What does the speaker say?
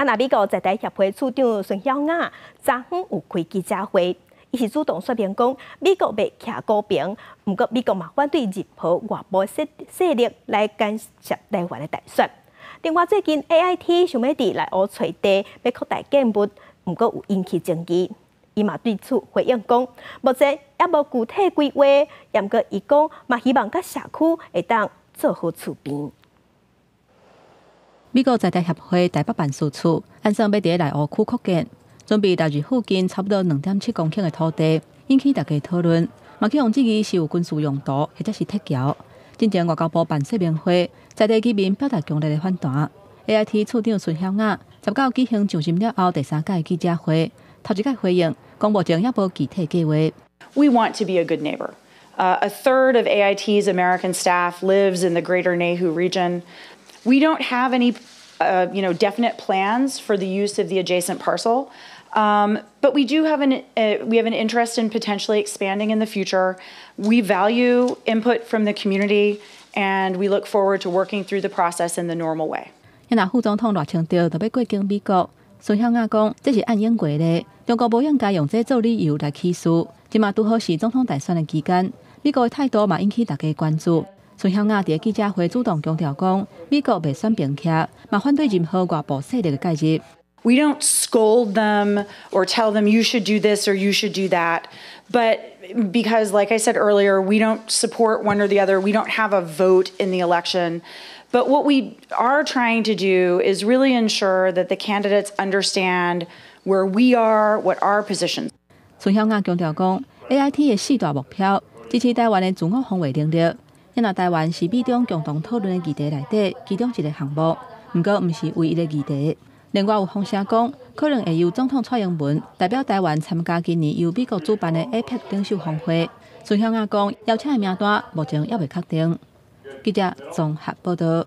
那美国在台协会处长孙晓雅昨昏有开记者会，伊是主动说明讲，美国要徛高边，不过美国嘛反对任何外部势力来干涉台湾的大选。另外，最近 AIT 想要伫内湖找地，要扩大建物，不过有引起争议。伊嘛对此回应讲，目前也无具体规划，也毋过伊讲嘛希望甲社区会当做好厝边。美国在台协会台北办事处按算要伫内湖区扩建，准备投入附近差不多2.7公顷的土地，引起大家讨论。嘛去用质疑是有军事用途，或者是铁桥。之前外交部办说明会，在地居民表达强烈的反弹。AIT 处长孙晓雅19举行上任了后第3届记者会，头一届回应，讲目前也无具体计划。We want to be a good neighbor. A third of AIT's American staff lives in the greater Nehu region. We don't have any, definite plans for the use of the adjacent parcel, but we do have an interest in potentially expanding in the future. We value input from the community, and we look forward to working through the process in the normal way. 那副总统赖清德就要过境美国，孙晓雅讲这是按英规例，中国无应该用这做理由来起诉。今嘛拄好是总统大选的期间，美国的态度嘛引起大家关注。孙晓雅伫记者会主动强调讲，美国袂选边徛，嘛反对任何外部势力的介入。We don't scold them or tell them you should do this or you should do that, but because, like I said earlier, we don't support one or the other. We don't have a vote in the election. But what we are trying to do is really ensure that the candidates understand where we are, what our positions. 孙晓雅强调讲 ，AIT 的4大目标支持台湾的自我防卫能力。那台湾是美中共同讨论的议题内底其中一个项目，不过不是唯一的议题。另外有风声讲，可能会由总统蔡英文代表台湾参加今年由美国主办的 APEC 领袖峰会。孙晓雅讲，邀请的名单目前也未确定。记者综合报道。